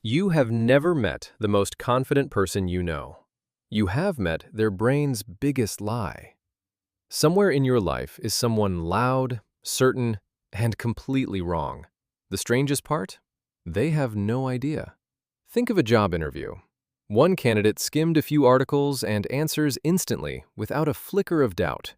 You have never met the most confident person you know. You have met their brain's biggest lie. Somewhere in your life is someone loud, certain, and completely wrong. The strangest part? They have no idea. Think of a job interview. One candidate skimmed a few articles and answers instantly without a flicker of doubt.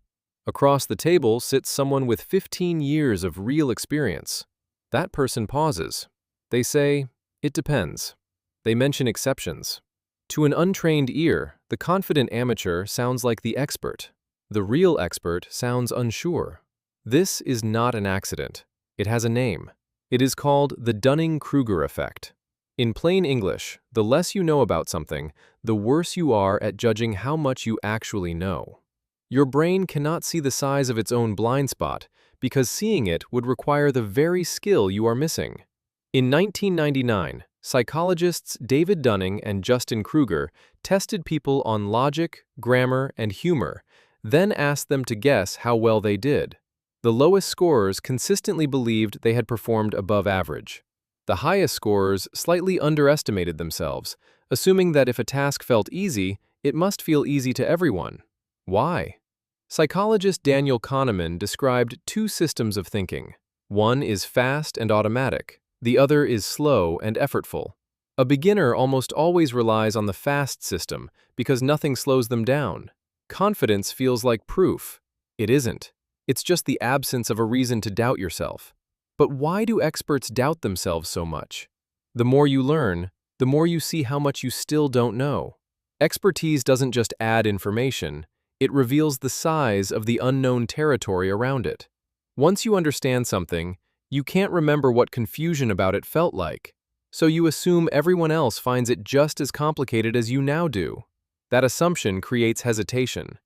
Across the table sits someone with 15 years of real experience. That person pauses. They say, "It depends." They mention exceptions. To an untrained ear, the confident amateur sounds like the expert. The real expert sounds unsure. This is not an accident. It has a name. It is called the Dunning-Kruger Effect. In plain English, the less you know about something, the worse you are at judging how much you actually know. Your brain cannot see the size of its own blind spot because seeing it would require the very skill you are missing. In 1999, psychologists David Dunning and Justin Kruger tested people on logic, grammar, and humor, then asked them to guess how well they did. The lowest scorers consistently believed they had performed above average. The highest scorers slightly underestimated themselves, assuming that if a task felt easy, it must feel easy to everyone. Why? Psychologist Daniel Kahneman described two systems of thinking. One is fast and automatic. The other is slow and effortful. A beginner almost always relies on the fast system because nothing slows them down. Confidence feels like proof. It isn't. It's just the absence of a reason to doubt yourself. But why do experts doubt themselves so much? The more you learn, the more you see how much you still don't know. Expertise doesn't just add information, it reveals the size of the unknown territory around it. Once you understand something, you can't remember what confusion about it felt like, so you assume everyone else finds it just as complicated as you now do. That assumption creates hesitation.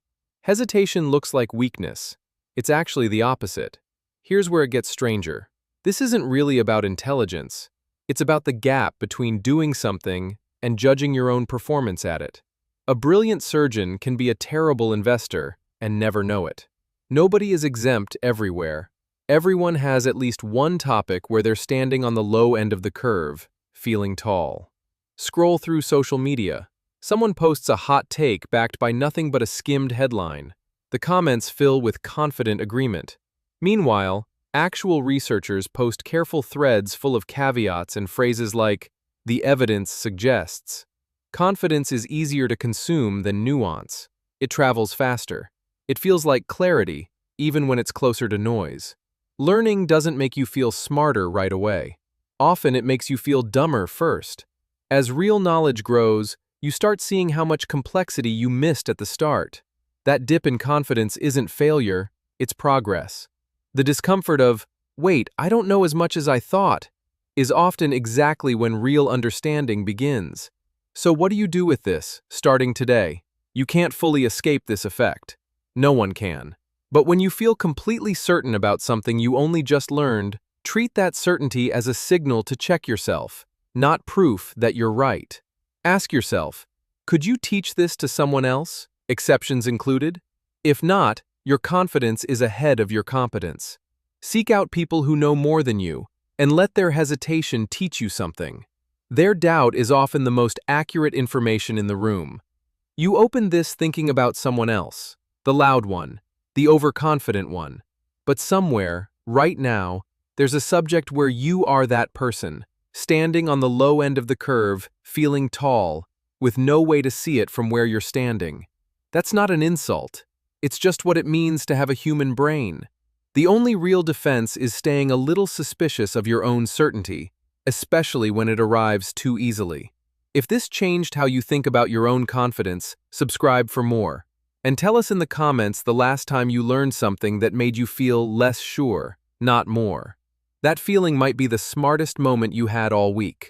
Hesitation looks like weakness. It's actually the opposite. Here's where it gets stranger. This isn't really about intelligence. It's about the gap between doing something and judging your own performance at it. A brilliant surgeon can be a terrible investor and never know it. Nobody is exempt everywhere. Everyone has at least one topic where they're standing on the low end of the curve, feeling tall. Scroll through social media. Someone posts a hot take backed by nothing but a skimmed headline. The comments fill with confident agreement. Meanwhile, actual researchers post careful threads full of caveats and phrases like, "The evidence suggests." Confidence is easier to consume than nuance. It travels faster. It feels like clarity, even when it's closer to noise. Learning doesn't make you feel smarter right away. Often it makes you feel dumber first. As real knowledge grows, you start seeing how much complexity you missed at the start. That dip in confidence isn't failure, it's progress. The discomfort of, "Wait, I don't know as much as I thought," is often exactly when real understanding begins. So what do you do with this, starting today? You can't fully escape this effect. No one can. But when you feel completely certain about something you only just learned, treat that certainty as a signal to check yourself, not proof that you're right. Ask yourself, could you teach this to someone else, exceptions included? If not, your confidence is ahead of your competence. Seek out people who know more than you, and let their hesitation teach you something. Their doubt is often the most accurate information in the room. You open this thinking about someone else, the loud one, the overconfident one. But somewhere, right now, there's a subject where you are that person, standing on the low end of the curve, feeling tall, with no way to see it from where you're standing. That's not an insult. It's just what it means to have a human brain. The only real defense is staying a little suspicious of your own certainty, especially when it arrives too easily. If this changed how you think about your own confidence, subscribe for more. And tell us in the comments the last time you learned something that made you feel less sure, not more. That feeling might be the smartest moment you had all week.